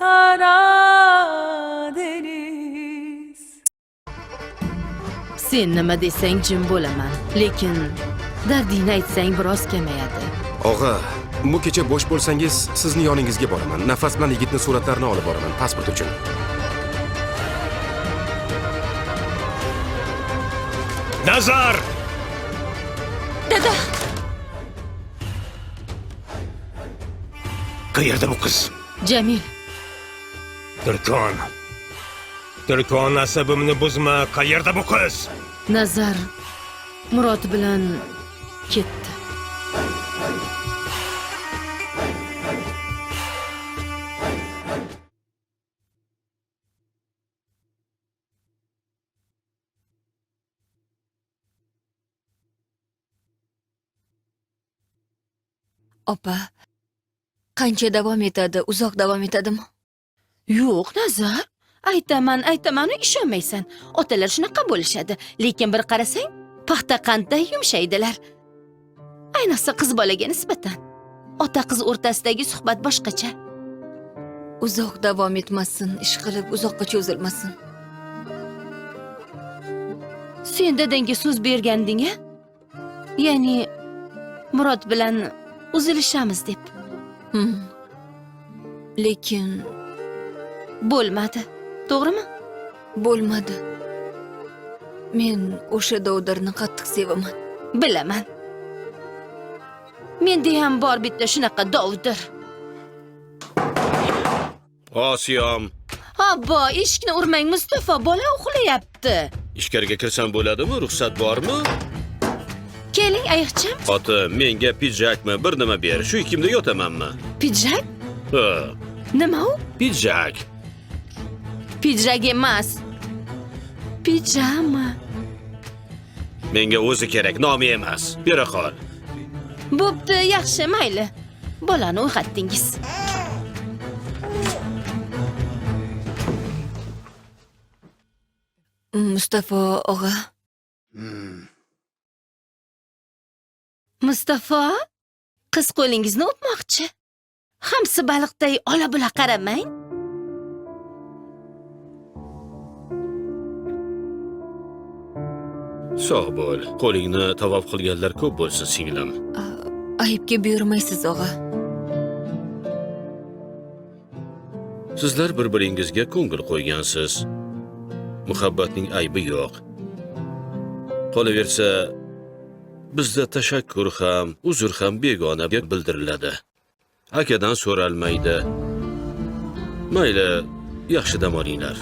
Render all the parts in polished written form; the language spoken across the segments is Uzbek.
Kara deniz. Sen nima desang jim bo'laman, lekin dardingni aytsang biroz kamayadi. Og'a, bu kecha bo'sh bo'lsangiz, sizni yoningizga boraman. Nafas bilan yigitni suratlarini olib boraman pasport uchun. Nazar! Dada, Qayerda bu qiz? Jamil, Turkon asabimni buzma. Qayerda bu qiz? Nazar Murod bilan ketdi. Opa, qancha davom etadi? Uzoq davom etadimi? Yo'q, Nazar. Aytaman, ishonmaysan. Otalar shunaqa bo'lishadi, lekin bir qarasang, paxta qandday yumshaydilar. Ayniqsa qiz bolaga nisbatan. Ota qiz o'rtasidagi suhbat boshqacha. Uzoq davom etmasin, ish qilib uzoqqa cho'zilmasin. Sen dadangga so'z berganding-a? Ya'ni Murod bilan uzilishamiz deb. Lekin Bo'lmadi. To'g'rimi? bo'lmadi. Men o'sha Dovdirni qattiq sevaman. Bilaman. Menda ham bor bitta shunaqa Dovdir. Osiyam, Abbo, eshikni urmang, Mustafa, bola uxlayapti. ichkariga kirsam bo'ladimi? Ruxsat bormi? Keling, ayiqcham. Ota, menga pidjakmi, bir nima ber. Shu ikkimda yotamanmi? Pidjak? Ha, Nima u? pidjak. Pidjak emas. Pijama. Menga o'zi kerak, nomi emas. Bera qol. Bo'pti, yaxshi, mayli. Bolani uyg'otdingiz. Mustafa og'a, Mustafa, qiz qo'lingizni o'pmoqchi. Hamsi baliqday ola-bula qaramang. Sog' bo'l. Qo'lingni tavob qilganlar ko'p bo'lsin, singlim. aybga buyurmaysiz og'a. Sizlar bir-biringizga ko'ngil qo'ygansiz. Muhabbatning aybi yo'q. Qolaversa, bizda tashakkur ham, uzr ham begona deb bildiriladi. Akadan so'ralmaydi. Mayli, yaxshi dam olinglar.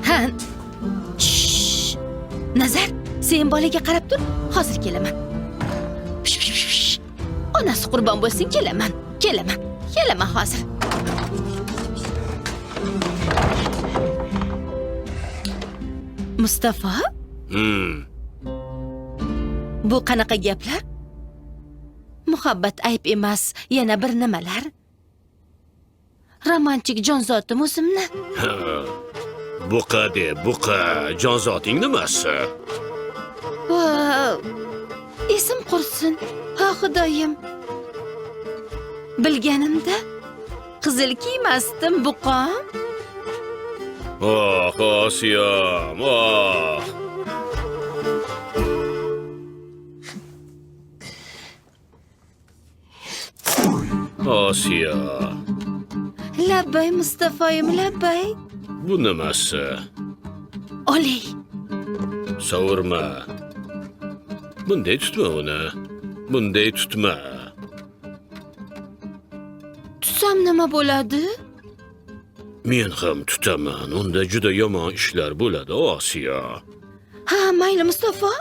Ha. Shh. Nazar, sen bolaga qarab tur. Hozir kelaman. Onasi qurbon bo'lsin, kelaman. Kelaman hozir. Mustafa? Bu qanaqa gaplar? Muhabbat ayb emas, yana bir nimalar? Romantik jonzotim o'zimni. Buqa de, buqa. Jonzoting nimasi? Esim qursin. Ha, Xudoyim. Bilganimda qizil kiymasdim, buqam. Oh, Osiyam, oh. Osiyo. Labbay Mustafoyim, labbay. Bu nimasi? Olay. Sovurma. Bunday tutma uni. Bunday tutma. Tutsam nima bo'ladi? Men ham tutaman. Unda juda yomon ishlar bo'ladi, Osiyo. Ha, mayli Mustafa.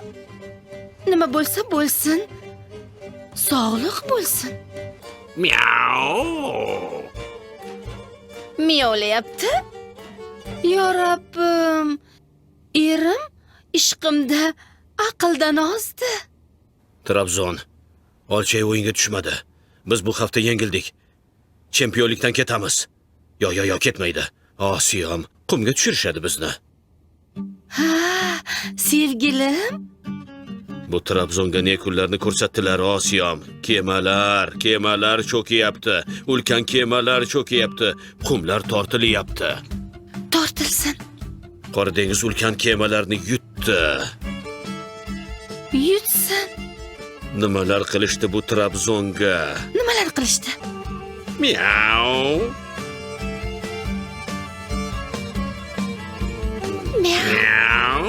Nima bo'lsa bo'lsin. Sog'liq bo'lsin. Miau. Miyovlayapti. Yo Rabbim. Erim ishqimda aqldan ozdi. Trabzon. Olchay o'yinga tushmadi. Biz bu hafta yengildik. Chempionlikdan ketamiz. Yo, ketmaydi. Osiyam, qumga tushirishadi bizni. Ha, sevgilim. Bu Trabzonga ne kunlarni ko'rsatdilar Osiyom. Kemalar cho'kiyapti. Ulkan kemalar cho'kiyapti. Qumlar tortilyapti. Tortilsin. Qora dengiz ulkan kemalarni yutdi. Yutsin. Nimalar qilishdi bu Trabzonga? Nimalar qilishdi? Miau. Miau.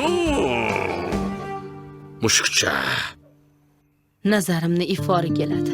Mushukcha. Nazarimni ifori keladi.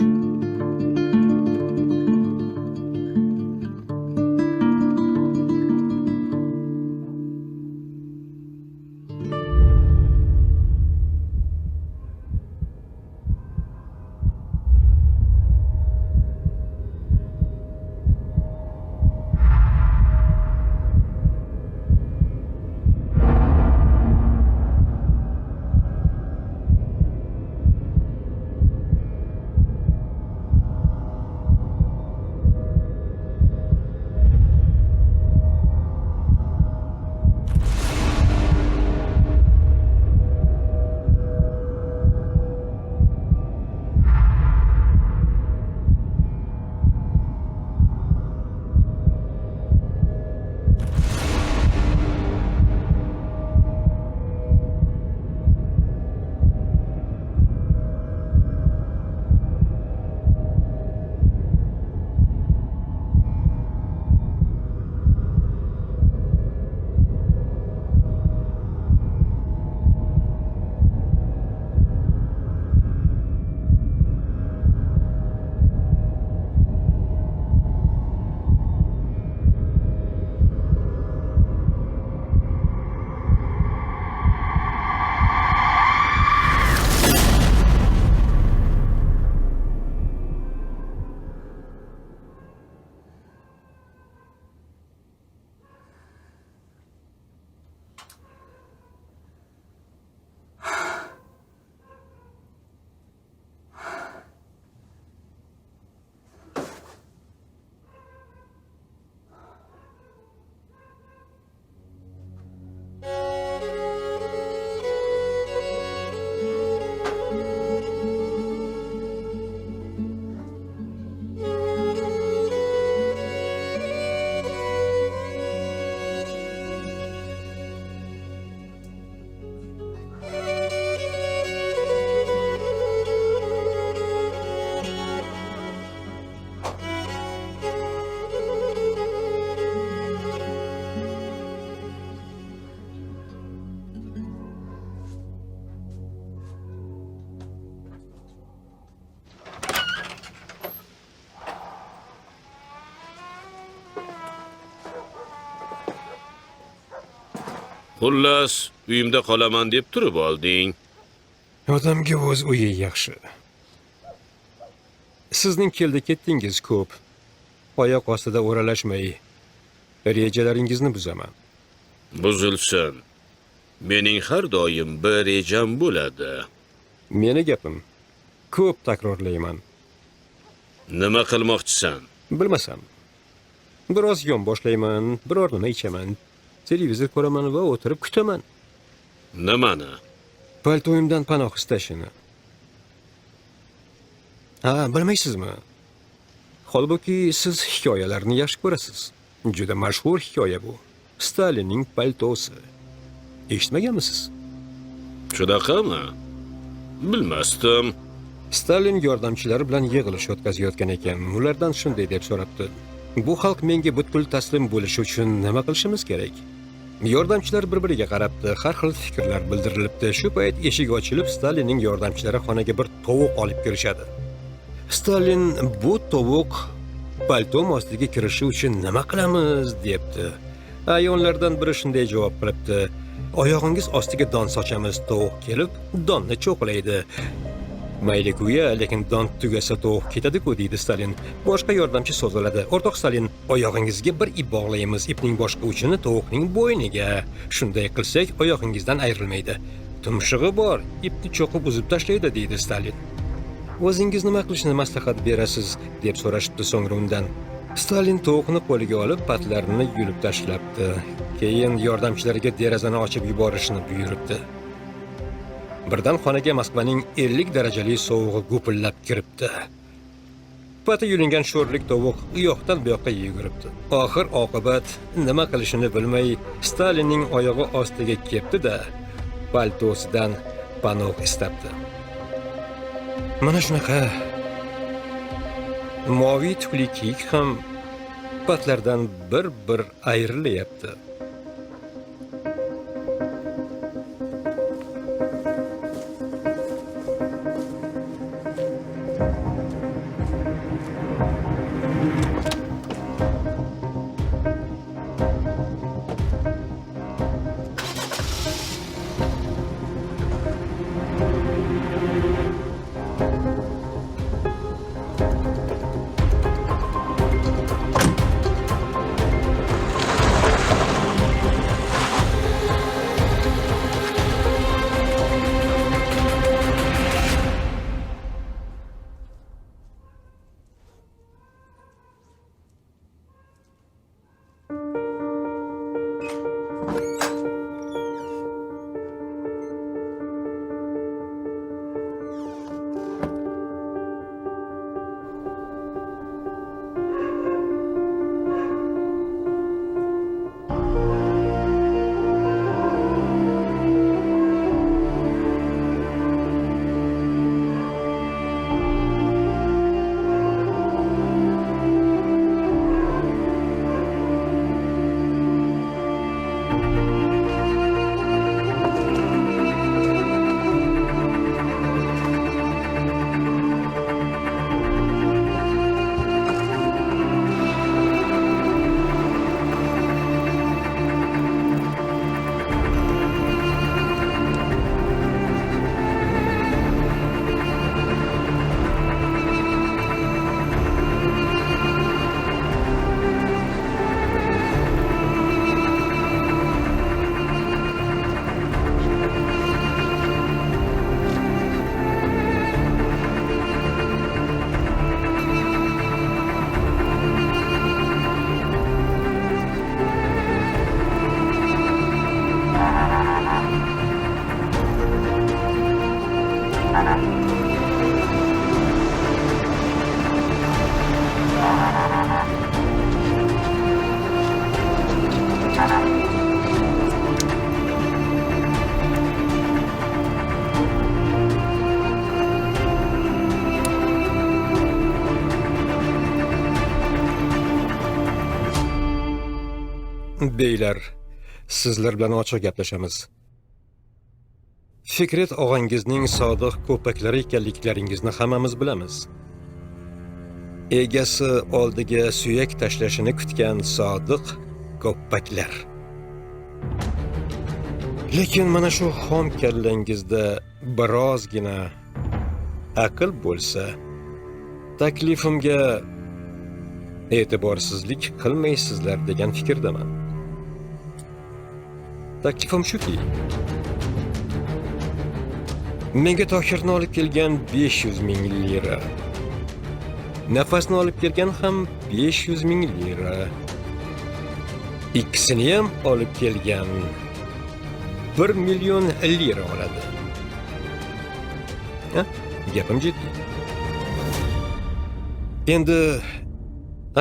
Xullas, uyimda qolaman deb turib olding. Odamga o'z uyi yaxshi. Sizning keldi-ketdingiz ko'p. Oyoq ostida o'ralashmay, rejalaringizni buzaman. Buzilsin. Mening har doim bir rejam bo'ladi. Meni gapim ko'p takrorlayman. Nima qilmoqchisan? Bilmasam. Biroz yon boshlayman, biror nima ichaman, televizor ko'raman va o'tirib kutaman. Nimani? Paltoyimdan panoh istashini. Bilmaysizmi? Holbuki siz hikoyalarni yaxshi ko'rasiz. Juda mashhur hikoya bu. Stalinning paltosi. Eshitmaganmisiz? Shunaqami? Bilmasdim. Stalin yordamchilari bilan yig'ilish o'tkazayotgan ekan. Ulardan shunday deb so'rabdi: "Bu xalq menga butkul taslim bo'lishi uchun nima qilishimiz kerak?" Yordamchilar bir-biriga qarabdi, har xil fikrlar bildirilibdi. Shu payt eshik ochilib, Stalinning yordamchilari xonaga bir tovuq olib kirishadi. Stalin bu tovuq paltom ostiga kirishi uchun nima qilamiz debdi. Ayonlardan biri shunday javob qilibdi: "Oyog'ingiz ostiga don sochamiz, tovuq kelib donni cho'qlaydi." Mayli kuya, lekin don tugasa tovuq ketadi-ku, deydi Stalin. Boshqa yordamchi so'zladi: "O'rtoq Stalin, oyog'ingizga bir ip bog'laymiz, ipning boshqa uchini tovuqning bo'yniga. Shunday qilsak, oyog'ingizdan ayrilmaydi. Tumshug'i bor, ipni cho'qib uzib tashlaydi", deydi Stalin. "O'zingiz nima qilishni maslahat berasiz?" deb so'rashibdi so'ngra undan. Stalin tovuqni qo'liga olib, patlarini yulib tashlabdi. Keyin yordamchilariga derazani ochib yuborishni buyuribdi. Birdan xonaga Moskvaning 50 darajali sovug'i gupillab kiribdi. Pati yulingan sho'rlik tovuq u yoqdan bu yoqqa yuguribdi. Oxir oqibat nima qilishini bilmay Stalinning oyog'i ostiga kepti-da, paltosidan panoh istabdi. Mana shunaqa moviy tukli kiyik ham patlardan bir ayrilyapti. Beylar, sizlar bilan ochiq gaplashamiz. Fikret og'angizning sodiq ko'paklari ekanliklaringizni hammamiz bilamiz. Egasi oldiga suyak tashlashini kutgan sodiq ko'paklar. Lekin mana shu xom kallangizda birozgina aql bo'lsa, taklifimga e'tiborsizlik qilmaysizlar degan fikrdaman. Taklifim shuki, menga Tohirni olib kelgan 500 ming lira, Nafasni olib kelgan ham 500 ming lira, ikkisini ham olib kelgan 1 million lira oladi. Gapim jiddiy. Endi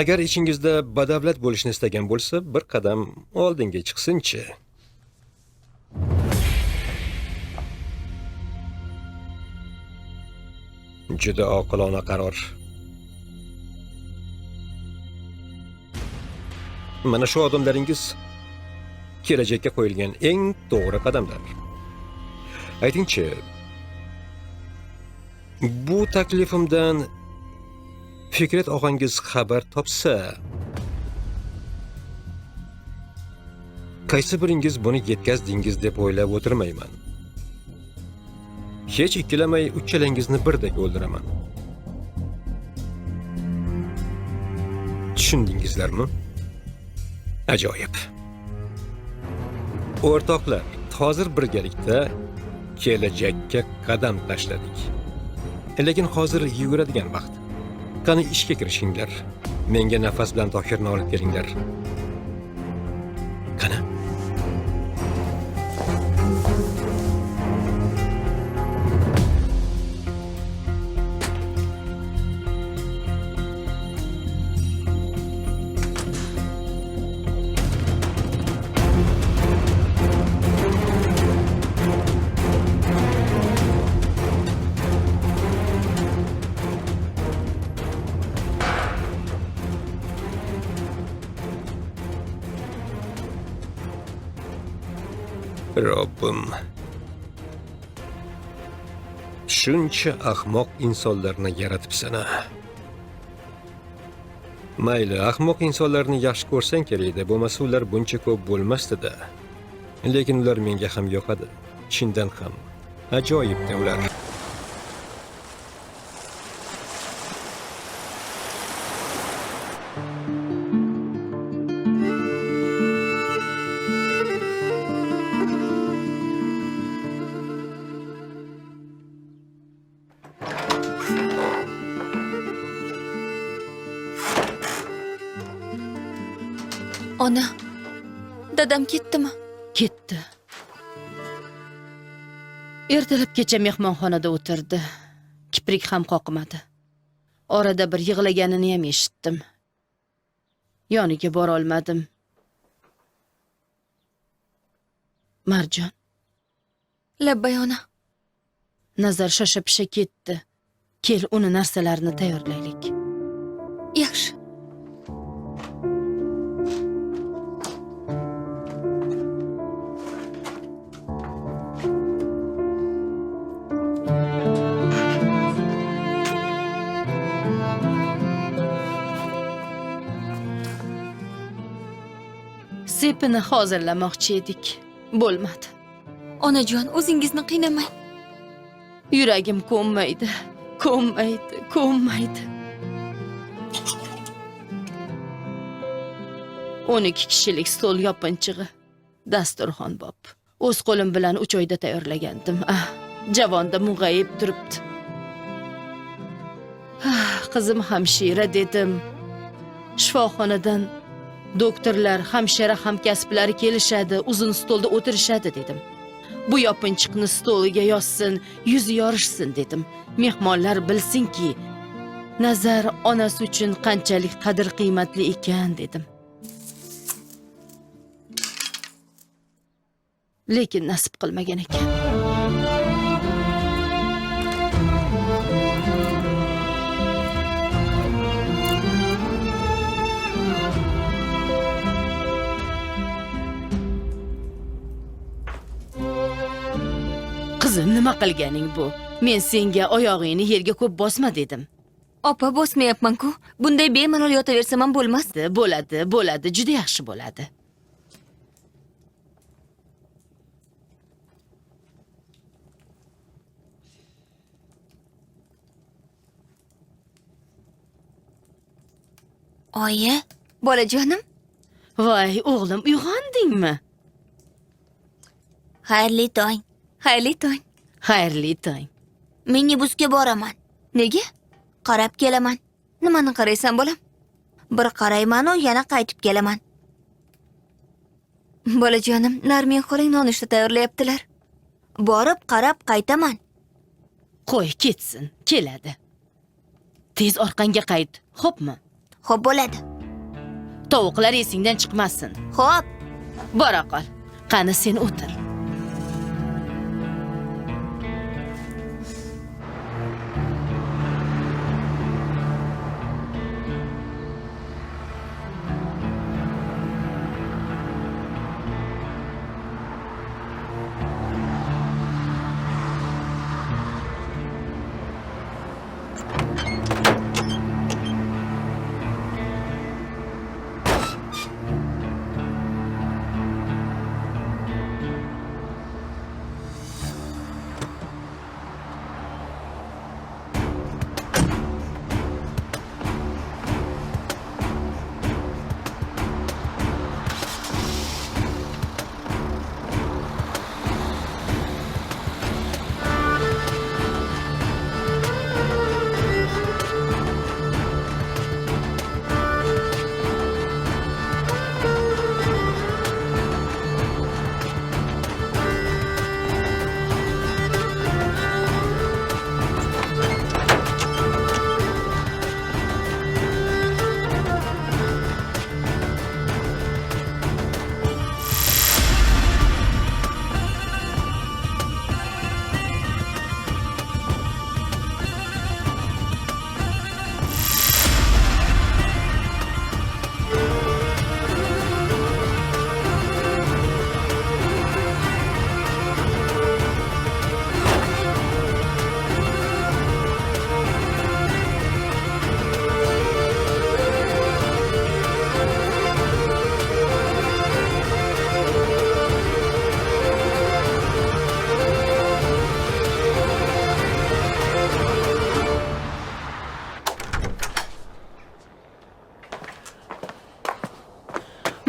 agar ichingizda badavlat bo'lishni istagan bo'lsa, bir qadam oldinga chiqsin-chi. Juda oqilona qaror. Mana shu odamlaringiz kelajakka qo'yilgan eng to'g'ri qadamlar. Aytingchi, bu taklifimdan Fikret og'angiz xabar topsa, qaysi biringiz buni yetkazdingiz deb o'ylab o'tirmayman. Hech ikkilamay uchalangizni birdek o'ldiraman. Tushundingizlarmi? Ajoyib. O'rtoqlar, hozir birgalikda kelajakka qadam tashladik. Lekin hozir yuguradigan vaqt. Qani ishga kirishinglar. Menga Nafas bilan Tohirni olib kelinglar. Qani? Robbim. Shuncha ahmoq insonlarni yaratibsan-a. Mayli, ahmoq insonlarni yaxshi ko'rsang kerakda, bo'lmasa ular buncha ko'p bo'lmasdi-da. Lekin ular menga ham yoqadi. Chindan ham ajoyibda ular. Ona, dadam ketdimi? Ketdi. Ertalabgacha mehmonxonada o'tirdi. Kiprik ham qoqmadi. Orada bir yig'laganini ham eshitdim. Yoniga bora olmadim. Marjon, Labbay ona. Nazar shosha-pisha ketdi. Kel, uni narsalarini tayyorlaylik. Yaxshi. Sepini hozirlamoqchi edik. Bo'lmadi. Onajon, o'zingizni qiynamang. Yuragim ko'nmaydi. Ko'nmaydi. 12 kishilik stol yopinchig'i. Dasturxon bob. O'z qo'lim bilan 3 oyda tayyorlagandim. Javonda mung'ayib turibdi. Qizim hamshira dedim. Shifoxonadan doktorlar, hamshira hamkasblari kelishadi, uzun stolda o'tirishadi dedim. Bu yopinchiqni stoliga yozsin, yuzi yorishsin dedim. Mehmonlar bilsinki, Nazar onasi uchun qanchalik qadr-qiymatli ekan dedim. Lekin nasib qilmagan ekan. Qizim, nima qilganing bu? Men senga oyog'ingni yerga ko'p bosma dedim. Opa, bosmayapman-ku. Bunday bemalol yotaversam ham bo'lmas. Bo'ladi, juda yaxshi bo'ladi. Oyi, bolajonim. Voy, o'g'lim, uyg'ondingmi? Xayrli tong. Xayrli tong. Xayrli tong. Minibusga boraman. Nega? Qarab kelaman. Nimani qaraysan, bolam? Bir qarayman u yana qaytib kelaman. Bolajonim, Narmin xoling nonushta tayyorlayaptilar. Borib qarab qaytaman. Qo'y ketsin, keladi. Tez orqangga qayt, xo'pmi? Xo'p bo'ladi. Tovuqlar esingdan chiqmasin. Xo'p. Bora qol. Qani sen o'tir.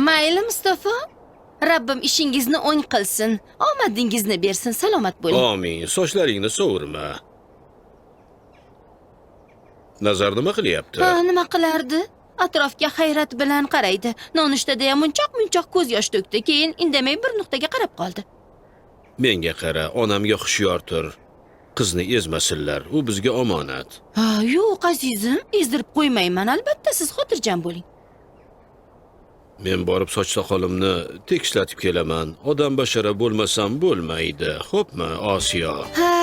Mayli Mustafa. Rabbim ishingizni o'ng qilsin. Omadingizni bersin. Salomat bo'ling. Amin. Sochlaringni sovurma. Nazar nima qilyapti? Ha, nima qilardi? Atrofga hayrat bilan qaraydi. Nonushtada ham munchoq ko'z yosh to'kdi. Keyin indamay bir nuqtaga qarab qoldi. Menga qara, onamga xushyortir. Qizni ezmasinlar. U bizga omonat. Ha, yo'q azizim, ezdirib qo'ymayman. Albatta siz xotirjam bo'ling. Men borib soch soqolimni tekislatib kelaman. Odam bashara bo'lmasam bo'lmaydi. Xo'pmi, Osiyo? Ha.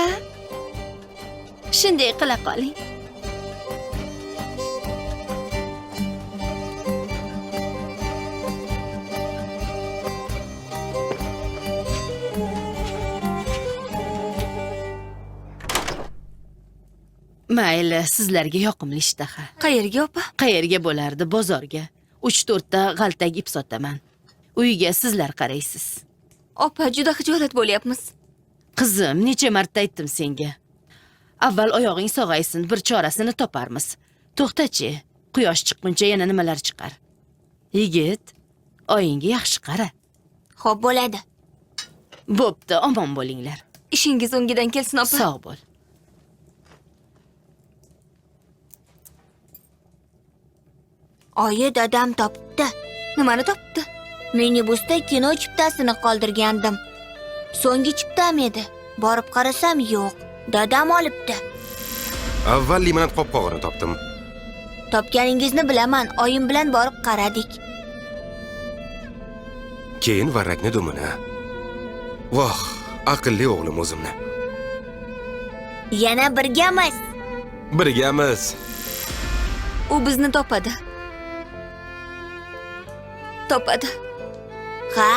Shunday qila qoling. Mayli, sizlarga yoqimli ishtaha. Qayerga opa? Qayerga bo'lardi? Bozorga. 3-4 ta g'altak ip sotaman. Uyga sizlar qaraysiz. Opa, juda xijolat bo'lyapmiz. Qizim, necha marta aytdim senga. Avval oyog'ing sog'aysin, bir chorasini toparmiz. To'xtachi, quyosh chiqquncha yana nimalar chiqar. Yigit, oyingga yaxshi qara. Xo'p bo'ladi. Bo'pti, omon bo'linglar. Ishingiz o'ngidan kelsin opa. Sog' bo'l. Oyi, dadam topdi. Nimani topdi? Minibusda kino chiptasini qoldirgandim. So'nggi chiptam edi. Borib qarasam yo'q. Dadam olibdi. Avval limonad qopqog'ini topdim. Topganingizni bilaman. Oyim bilan borib qaradik. Keyin varrakni dumini. Voh, aqlli o'g'lim o'zimni. Yana birgamiz. Birgamiz. U bizni topadi. Topadi. Ha.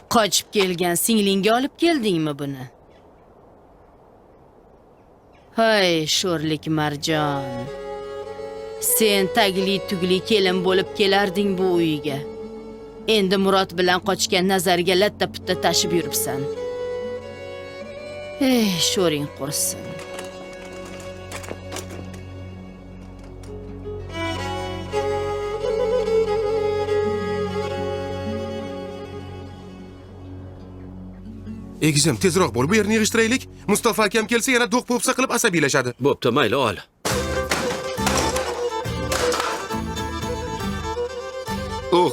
Qochib kelgan singlingga olib keldingmi buni? Hay, sho'rlik Marjon. Sen tagli-tugli kelin bo'lib kelarding bu uyga. Endi Murod bilan qochgan Nazarga latta-putta tashib yuribsan. Ey, sho'ring qursin. Egizim, tezroq bo'l, bu yerni yig'ishtiraylik. Mustafa akam kelsa yana do'q-po'psa qilib asabiylashadi. Bo'pti, mayli ol.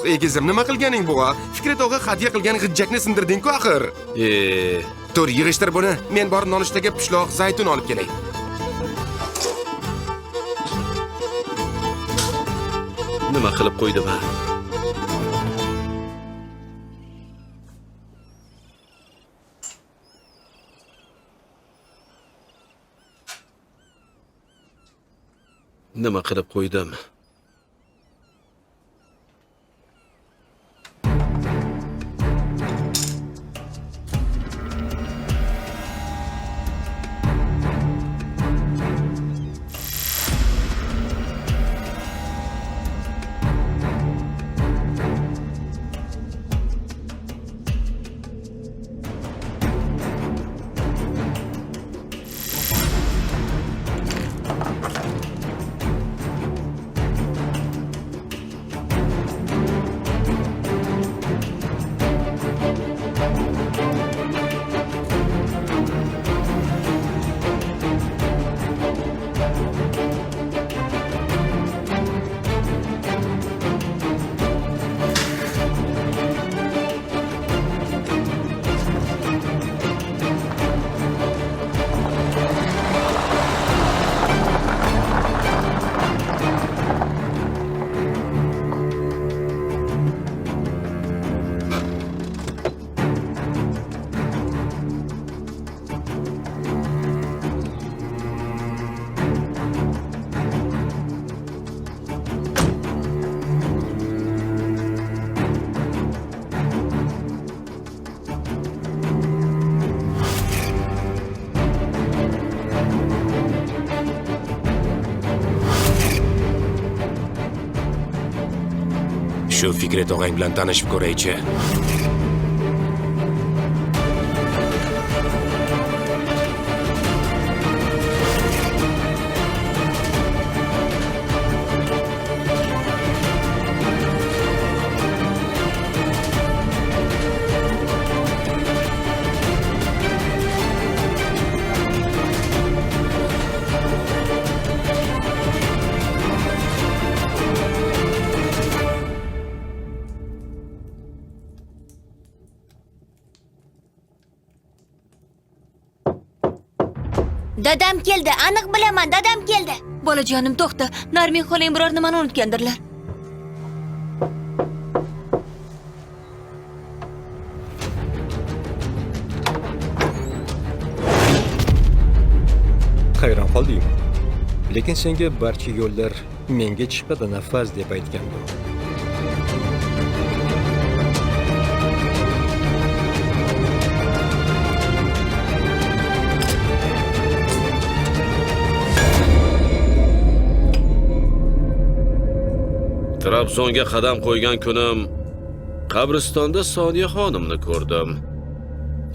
Egizim, nima qilganing bu-a? Fikrat og'a hadya qilgan g'ijjakni sindirding-ku axir. Tur, yig'ishtir buni. Men borib nonushtaga pishloq, zaytun olib kelay. Nima qilib qo'ydim ha? Nima qilib qo'ydim? Shu Fikret og'ang bilan tanishib ko'raychi. Dadam keldi, aniq bilaman, dadam keldi. Bolajonim, to'xta. Narmin xolang biror nimani unutgandirlar. Hayron qoldim. Lekin senga barcha yo'llar menga chiqadi nafas deb aytgandim. Trabzonga qadam qo'ygan kunim qabristonda Soniya xonimni ko'rdim.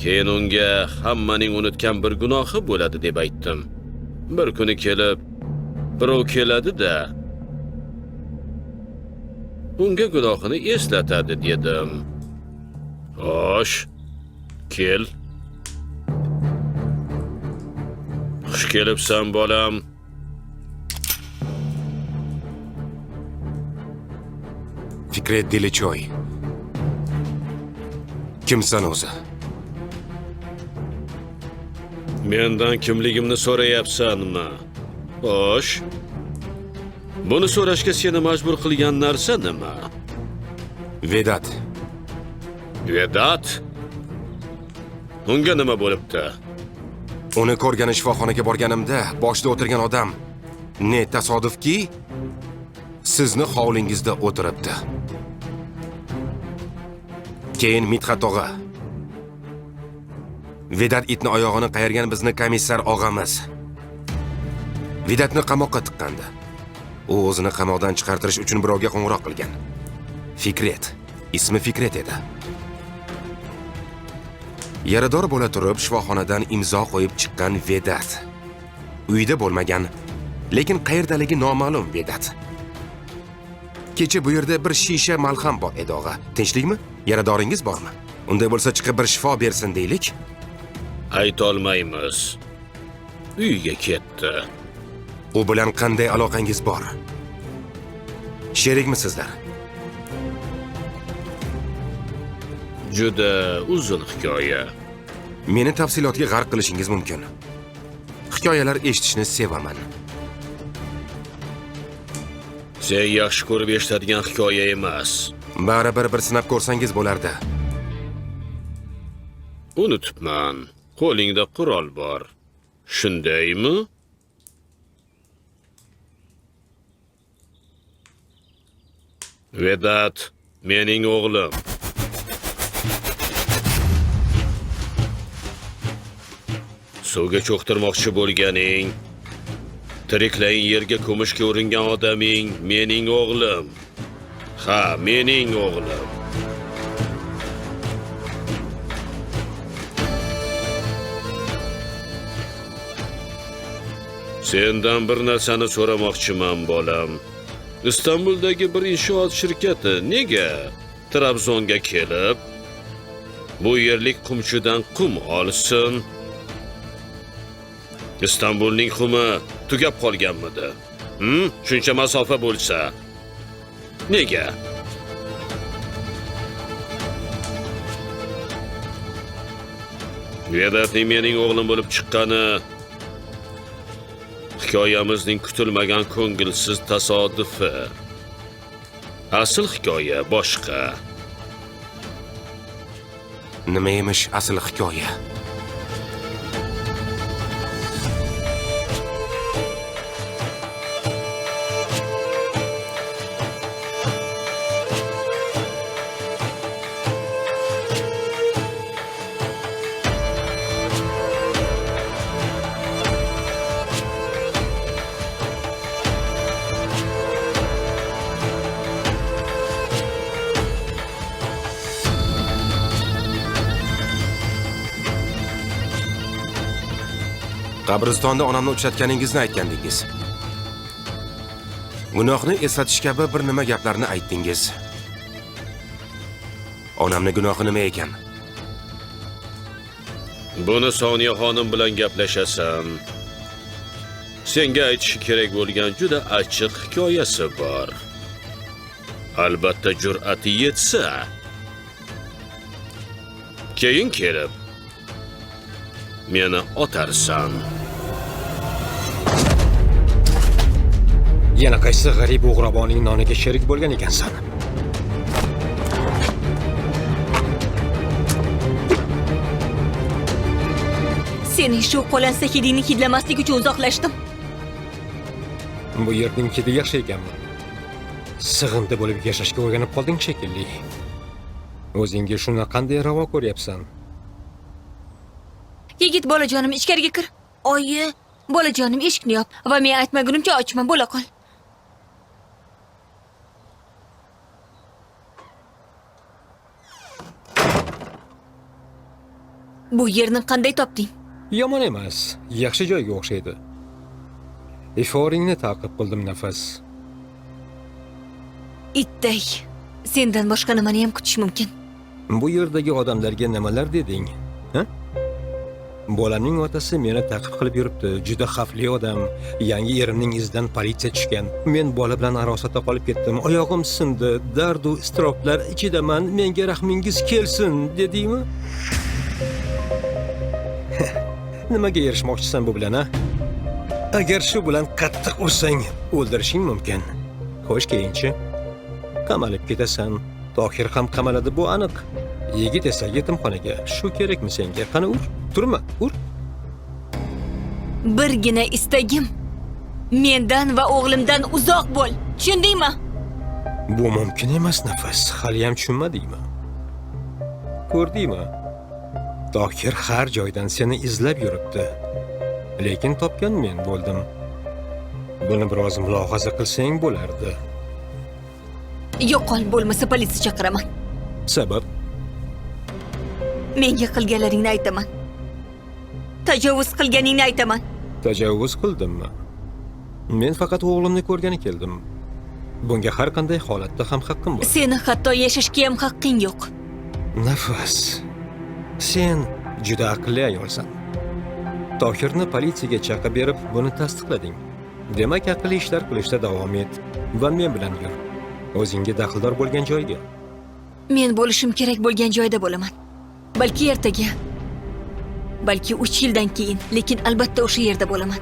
Keyin unga hammaning unutgan bir gunohi bo'ladi deb aytdim. Bir kuni kelib, birov keladi-da unga gunohini eslatadi dedim. Xo'sh, kel. Xush kelibsan, bolam. Fikret Dilichoy. Kimsan o'zi? Mendan kimligimni so'rayapsanmi? Xo'sh. Buni so'rashga seni majbur qilgan narsa nima? Vedat. Vedat? Unga nima bo'libdi? Uni ko'rgani shifoxonaga borganimda boshda o'tirgan odam ne tasodifki sizni hovlingizda o'tiribdi. Keyin Mithat og'a. Vedat itni oyog'ini qayirgan bizni komissar og'amiz. Vedatni qamoqqa tiqqandi. U o'zini qamoqdan chiqartirish uchun birovga qo'ng'iroq qilgan. Fikret. Ismi Fikret edi. Yarador bo'la turib shifoxonadan imzo qo'yib chiqqan Vedat. Uyda bo'lmagan, lekin qayerdaligi noma'lum Vedat. Kecha bu yerda bir shisha malham bor edi og'a. Tinchlikmi? Yaradoringiz bormi? Unday bo'lsa chiqib bir shifo bersin deylik. Aytolmaymiz. Uyga ketdi. U bilan qanday aloqangiz bor? Sherikmisizlar? Juda uzun hikoya. Meni tafsilotga g'arq qilishingiz mumkin. Hikoyalar eshitishni sevaman. Sen yaxshi ko'rib eshitadigan hikoya emas. Baribir bir sinab ko'rsangiz bo'lardi. Unutibman. Qo'lingda qurol bor. Shundaymi? Vedat, mening o'g'lim. Suvga cho'ktirmoqchi bo'lganing, tiriklayin yerga ko'mishga uringan odaming mening o'g'lim. Ha, mening o'g'lim. Sendan bir narsani so'ramoqchiman, bolam. Istanbuldagi bir inshoot shirkati nega Trabzonga kelib bu yerlik qumchidan qum olsin? Istanbulning qumi tugab qolganmidi? Shuncha masofa bo'lsa. Nega? Vedatning mening o'g'lim bo'lib chiqqani hikoyamizning kutilmagan ko'ngilsiz tasodifi. Asl hikoya boshqa. Nima emish asl hikoya? Qabristonda onamni uchratganingizni aytgandingiz. Gunohni eslatish kabi bir nima gaplarni aytdingiz. Onamning gunohi nima ekan? Buni Soniya xonim bilan gaplashasan. Senga aytishi kerak bo'lgan juda achchiq hikoyasi bor. Albatta jur'ati yetsa, keyin kelib meni otarsan. Yana qaysi g'arib o'g'raboning noniga sherik bo'lgan ekansan? Sening shu qo'lansa hidingni hidlamaslik uchun uzoqlashdim. Bu yerning hidi yaxshi ekanmi? Sig'indi bo'lib yashashga o'rganib qolding shekilli. O'zingga shuni qanday ravo ko'ryapsan? Yigit, bolajonim, ichkariga kir. Oyi, bolajonim, eshikni yop va men aytmagunimcha ochma, bo'la qol. Bu yerni qanday topding? Yomon emas, yaxshi joyga o'xshaydi. Iforingni ta'qib qildim nafas. Itday. Sendan boshqa nimani ham kutish mumkin? Bu yerdagi odamlarga nimalar deding? Ha? Bolamning otasi meni ta'qib qilib yuribdi. Juda xavfli odam. Yangi erimning izidan politsiya tushgan. Men bola bilan arosatda qolib ketdim. Oyog'im sindi. Dard va iztiroblar ichidaman. Menga rahmingiz kelsin, dedingmi? Nimaga erishmoqchisan bu bilan, ha? Agar shu bilan qattiq ursang, o'ldirishing mumkin. Xo'sh, keyinchi qamalib ketasan. Tohir ham qamaladi, bu aniq. Yigit esa yetimxonaga. Shu kerakmi senga? Qani ur, turma, ur. Birgina istagim mendan va o'g'limdan uzoq bo'l. Tushundingmi? Bu mumkin emas nafas. Hali ham tushunmadingmi? Ko'rdingmi? Tohir har joydan seni izlab yuribdi. Lekin topgan men bo'ldim. Buni biroz mulohaza qilsang bo'lardi. Yo'qol, bo'lmasa politsiya chaqiraman. Sabab? Menga qilganlaringni aytaman. Tajovuz qilganingni aytaman. Tajovuz qildimmi? Men faqat o'g'limni ko'rgani keldim. Bunga har qanday holatda ham haqqim bor. Seni hatto yashashga ham haqqing yo'q. Nafas. Sen juda aqlli ayolsan. Tohirni politsiyaga chaqirib berib, buni tasdiqlading. Demak, aqlli ishlar qilishda davom et va men bilan yur. O'zingga daxldor bo'lgan joyga. Men bo'lishim kerak bo'lgan joyda bo'laman. Balki ertaga, balki 3 yildan keyin, lekin albatta o'sha yerda bo'laman.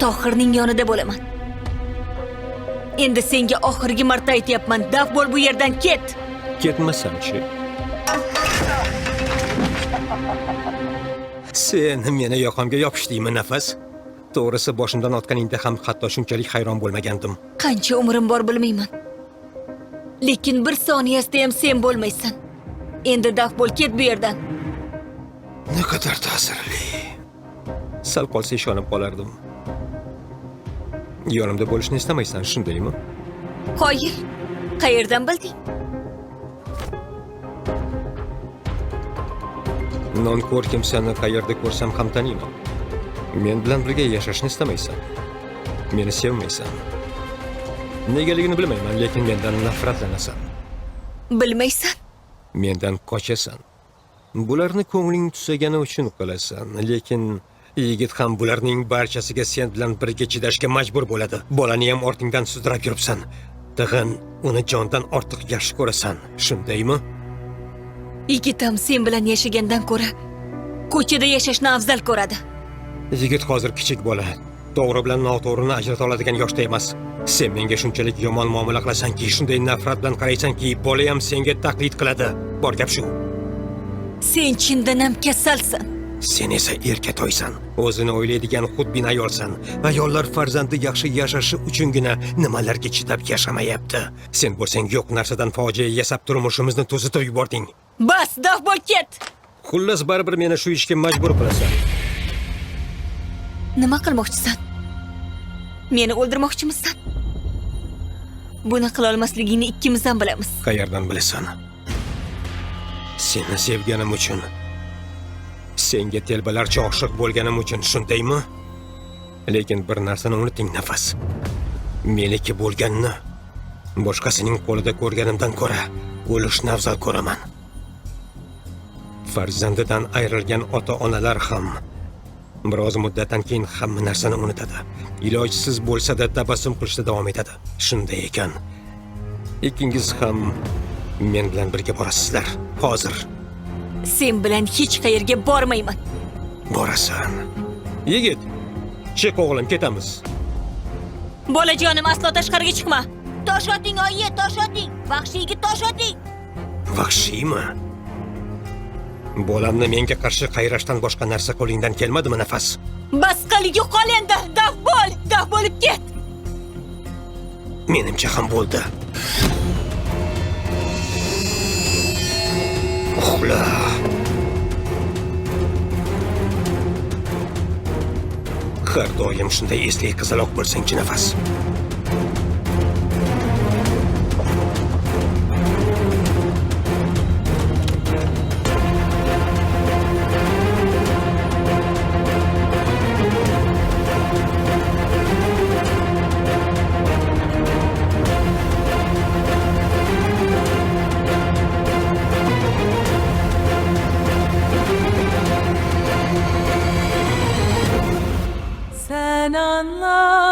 Tohirning yonida bo'laman. Endi senga oxirgi marta aytyapman, daf bo'l bu yerdan, ket. Ketmasam-chi? Sen meni yoqamga yopishdingmi nafas? To'g'risi boshimdan o'tganingda ham hatto shunchalik hayron bo'lmagandim. Qancha umrim bor bilmayman. Lekin bir soniyasida ham sen bo'lmaysan. Endi daf bo'l, ket bu yerdan. Naqadar ta'sirli. Sal qolsa ishonib qolardim. Yonimda bo'lishni istamaysan, shundaymi? Qoyil. Qayerdan bilding? Nonko'r kimsani qayerda ko'rsam ham taniyman. Men bilan birga yashashni istamaysan. Meni sevmaysan. Negaligini bilmayman, lekin mendan nafratlanasan. Bilmaysan? Mendan qochasan. Bularni ko'ngling tusagani uchun qilasan, lekin yigit ham bularning barchasiga sen bilan birga chidashga majbur bo'ladi. Bolani ham ortingdan sudrab yuribsan. Tag'in uni jondan ortiq yaxshi ko'rasan, shundaymi? Yigitim sen bilan yashagandan ko'ra ko'chada yashashni afzal ko'radi. Yigit hozir kichik bola. To'g'ri bilan noto'g'rini ajrata oladigan yoshda emas. Sen menga shunchalik yomon muomala qilasanki, shunday nafrat bilan qaraysanki, bola ham senga taqlid qiladi. Bor gap shu. Sen chindan ham kasalsan. Sen esa erkatoysan. O'zini o'ylaydigan xudbin ayolsan. Ayollar farzandi yaxshi yashashi uchungina nimalarga chidab yashamayapti. Sen bo'lsang yo'q narsadan fojia yasab turmushimizni to'zitib yubording. Bas, daf bo'l, ket. Xullas baribir meni shu ishga majbur qilasan. Nima qilmoqchisan? Meni o'ldirmoqchimisan? Buni qila olmasligingni ikkimiz ham bilamiz. Qayerdan bilasan? Seni sevganim uchun Senga telbalarcha oshiq bo'lganim uchun shundaymi? Lekin bir narsani unuting, Nafas. Meniki bo'lganni boshqasining qo'lida ko'rganimdan ko'ra o'lishni afzal ko'raman. Farzandidan ayrilgan ota-onalar ham biroz muddatdan keyin hamma narsani unutadi. Ilojsiz bo'lsa-da tabassum qilishda davom etadi. Shunday ekan, ikkingiz ham men bilan birga borasizlar. Hozir Sen bilan hech qayerga bormayman. borasan. Yigit, chiq o'g'lim, ketamiz. Bolajonim, aslo tashqariga chiqma. Tosh oting, oyi, tosh oting. Vahshiyga tosh oting. Vahshiymi? Bolamni menga qarshi qayrashdan boshqa narsa qo'lingdan kelmadimi, Nafas? Bas qil, yo'qol endi. Daf bo'lib ket. Menimcha ham bo'ldi. Uxla. Har doim shunday esli qizaloq bo'lsang-chi, Nafas. Sen anla